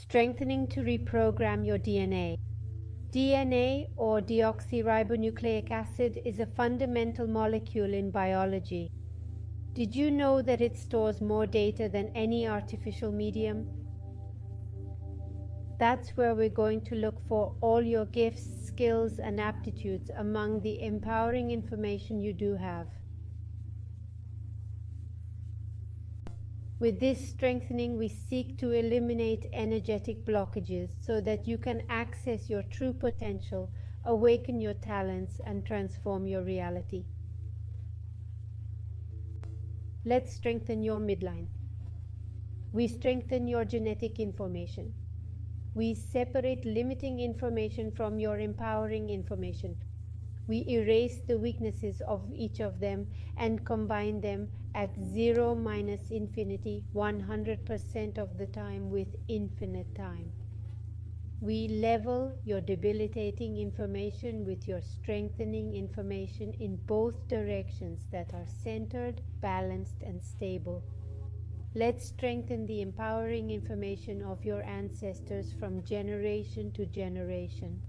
Strengthening to reprogram your DNA. DNA, or deoxyribonucleic acid, is a fundamental molecule in biology. Did you know that it stores more data than any artificial medium? That's where we're going to look for all your gifts, skills, and aptitudes among the empowering information you do have. With this strengthening, we seek to eliminate energetic blockages so that you can access your true potential, awaken your talents, and transform your reality. Let's strengthen your midline. We strengthen your genetic information. We separate limiting information from your empowering information. We erase the weaknesses of each of them and combine them at 0 minus infinity 100% of the time with infinite time. We level your debilitating information with your strengthening information in both directions that are centered, balanced, and stable. Let's strengthen the empowering information of your ancestors from generation to generation.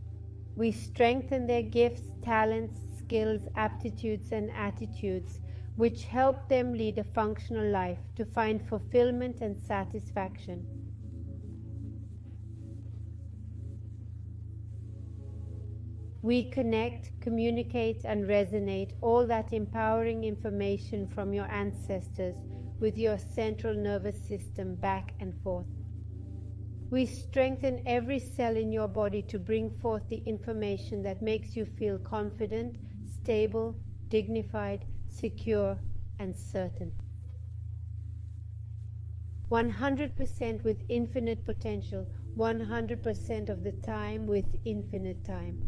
We strengthen their gifts, talents, skills, aptitudes, and attitudes, which help them lead a functional life to find fulfillment and satisfaction. We connect, communicate, and resonate all that empowering information from your ancestors with your central nervous system back and forth. We strengthen every cell in your body to bring forth the information that makes you feel confident, stable, dignified, secure, and certain. 100% with infinite potential, 100% of the time with infinite time.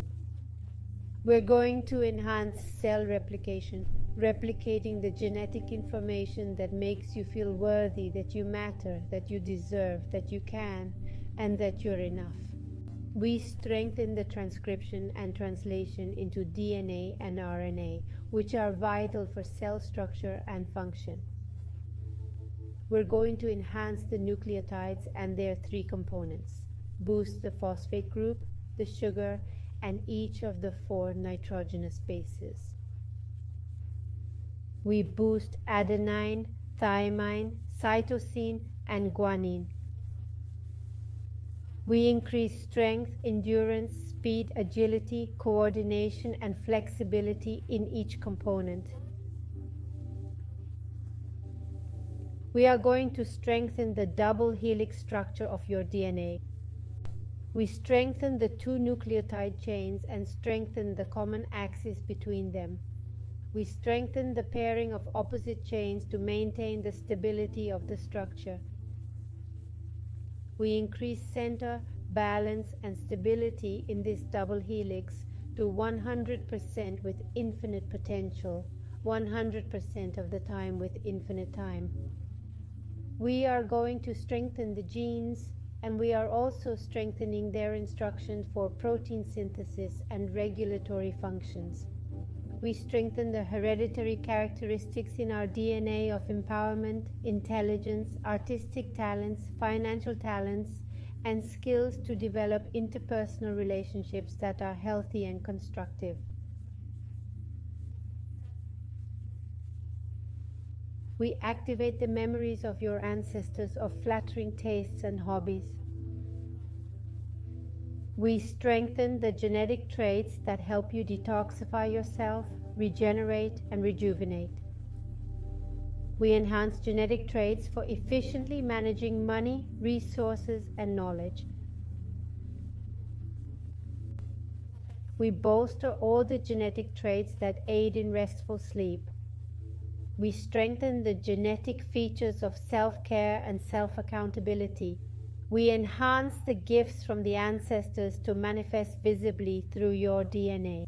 We're going to enhance cell replication, replicating the genetic information that makes you feel worthy, that you matter, that you deserve, that you can, and that you're enough. We strengthen the transcription and translation into DNA and RNA, which are vital for cell structure and function. We're going to enhance the nucleotides and their 3 components, boost the phosphate group, the sugar, and each of the 4 nitrogenous bases. We boost adenine, thymine, cytosine, and guanine. We increase strength, endurance, speed, agility, coordination, and flexibility in each component. We are going to strengthen the double helix structure of your DNA. We strengthen the 2 nucleotide chains and strengthen the common axis between them. We strengthen the pairing of opposite chains to maintain the stability of the structure. We increase center, balance, and stability in this double helix to 100% with infinite potential, 100% of the time with infinite time. We are going to strengthen the genes, and we are also strengthening their instructions for protein synthesis and regulatory functions. We strengthen the hereditary characteristics in our DNA of empowerment, intelligence, artistic talents, financial talents, and skills to develop interpersonal relationships that are healthy and constructive. We activate the memories of your ancestors of flattering tastes and hobbies. We strengthen the genetic traits that help you detoxify yourself, regenerate, and rejuvenate. We enhance genetic traits for efficiently managing money, resources, and knowledge. We bolster all the genetic traits that aid in restful sleep. We strengthen the genetic features of self-care and self-accountability. We enhance the gifts from the ancestors to manifest visibly through your DNA.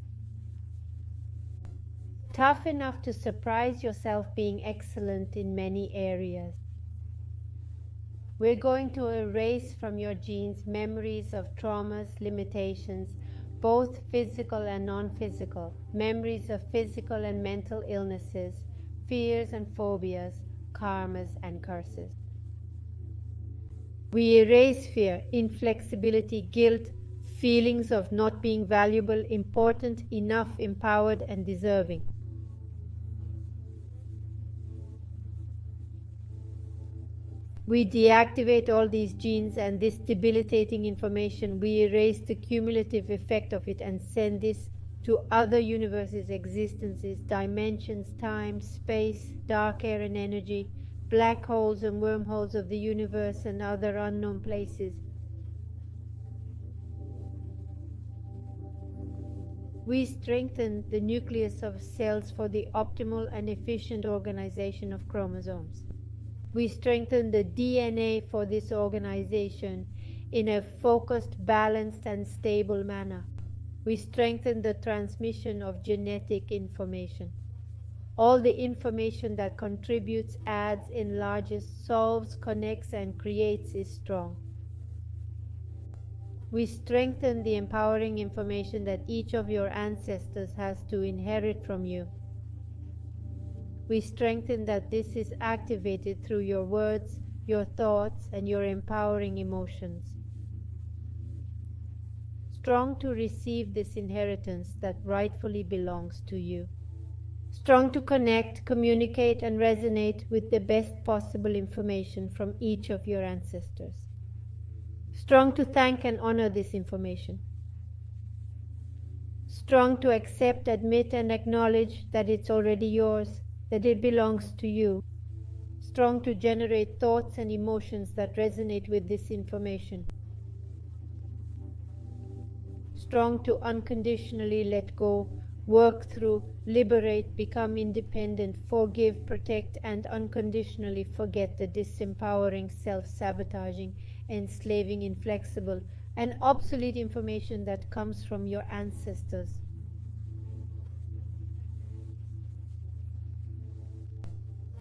Tough enough to surprise yourself being excellent in many areas. We're going to erase from your genes memories of traumas, limitations, both physical and non-physical, memories of physical and mental illnesses, fears and phobias, karmas and curses. We erase fear, inflexibility, guilt, feelings of not being valuable, important, enough, empowered, and deserving. We deactivate all these genes and this debilitating information. We erase the cumulative effect of it and send this to other universes, existences, dimensions, time, space, dark air and energy, black holes and wormholes of the universe and other unknown places. We strengthen the nucleus of cells for the optimal and efficient organization of chromosomes. We strengthen the DNA for this organization in a focused, balanced, and stable manner. We strengthen the transmission of genetic information. All the information that contributes, adds, enlarges, solves, connects, and creates is strong. We strengthen the empowering information that each of your ancestors has to inherit from you. We strengthen that this is activated through your words, your thoughts, and your empowering emotions. Strong to receive this inheritance that rightfully belongs to you. Strong to connect, communicate, and resonate with the best possible information from each of your ancestors. Strong to thank and honor this information. Strong to accept, admit, and acknowledge that it's already yours, that it belongs to you. Strong to generate thoughts and emotions that resonate with this information. Strong to unconditionally let go, work through, liberate, become independent, forgive, protect, and unconditionally forget the disempowering, self-sabotaging, enslaving, inflexible, and obsolete information that comes from your ancestors.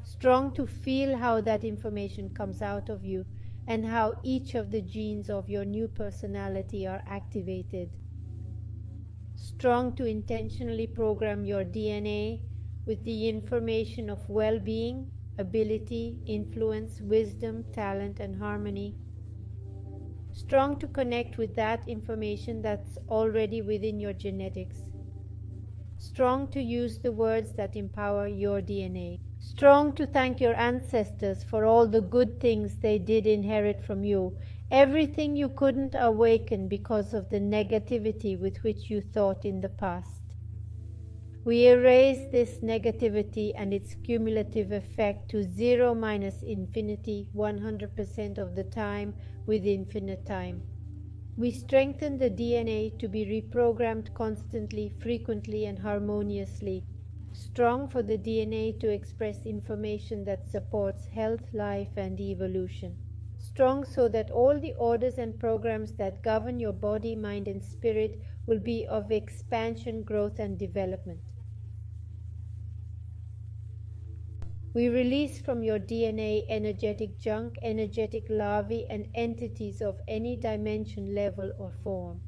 Strong to feel how that information comes out of you and how each of the genes of your new personality are activated. Strong to intentionally program your DNA with the information of well-being, ability, influence, wisdom, talent, and harmony. Strong to connect with that information that's already within your genetics. Strong to use the words that empower your DNA. Strong to thank your ancestors for all the good things they did inherit from you, everything you couldn't awaken because of the negativity with which you thought in the past. We erase this negativity and its cumulative effect to 0 minus infinity 100% of the time with infinite time. We strengthen the DNA to be reprogrammed constantly, frequently, and harmoniously. Strong for the DNA to express information that supports health, life, and evolution. Strong so that all the orders and programs that govern your body, mind, and spirit will be of expansion, growth, and development. We release from your DNA energetic junk, energetic larvae, and entities of any dimension, level, or form.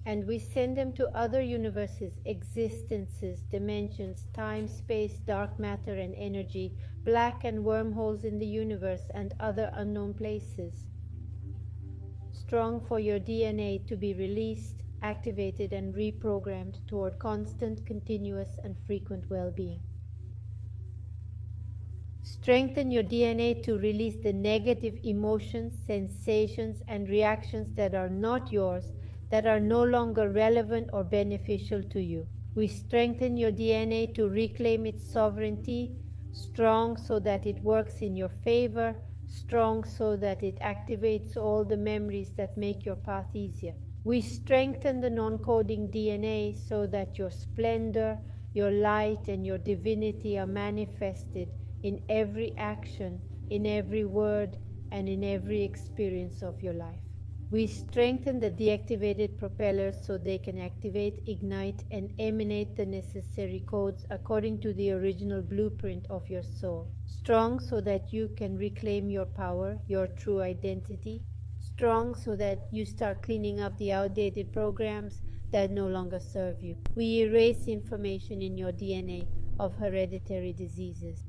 And we send them to other universes, existences, dimensions, time, space, dark matter, and energy, black and wormholes in the universe, and other unknown places. Strong for your DNA to be released, activated, and reprogrammed toward constant, continuous, and frequent well-being. Strengthen your DNA to release the negative emotions, sensations, and reactions that are not yours, that are no longer relevant or beneficial to you. We strengthen your DNA to reclaim its sovereignty, strong so that it works in your favor, strong so that it activates all the memories that make your path easier. We strengthen the non-coding DNA so that your splendor, your light, and your divinity are manifested in every action, in every word, and in every experience of your life. We strengthen the deactivated propellers so they can activate, ignite, and emanate the necessary codes according to the original blueprint of your soul. Strong so that you can reclaim your power, your true identity. Strong so that you start cleaning up the outdated programs that no longer serve you. We erase information in your DNA of hereditary diseases.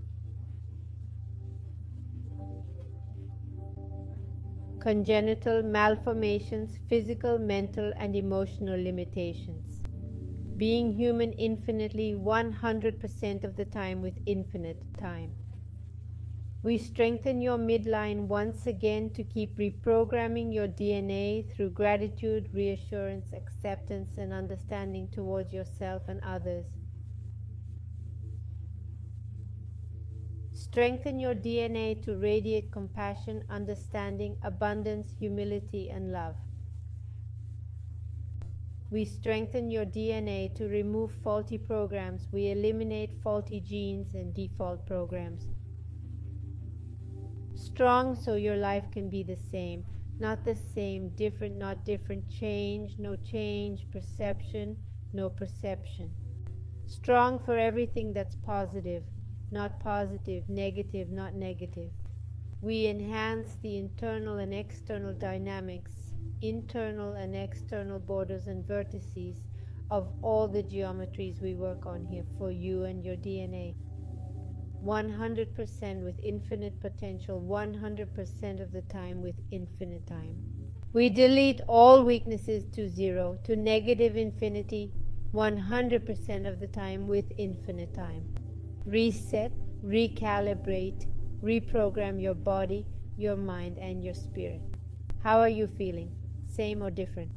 congenital malformations, physical, mental, and emotional limitations. Being human infinitely 100% of the time with infinite time. We strengthen your midline once again to keep reprogramming your DNA through gratitude, reassurance, acceptance, and understanding towards yourself and others. Strengthen your DNA to radiate compassion, understanding, abundance, humility, and love. We strengthen your DNA to remove faulty programs. We eliminate faulty genes and default programs. Strong so your life can be the same. Not the same, different, not different. Change, no change. Perception, no perception. Strong for everything that's positive, not positive. Negative, not negative. We enhance the internal and external dynamics, internal and external borders and vertices of all the geometries we work on here for you and your DNA. 100% with infinite potential, 100% of the time with infinite time. We delete all weaknesses to zero, to negative infinity, 100% of the time with infinite time. Reset, recalibrate, reprogram your body, your mind, and your spirit. How are you feeling? Same or different?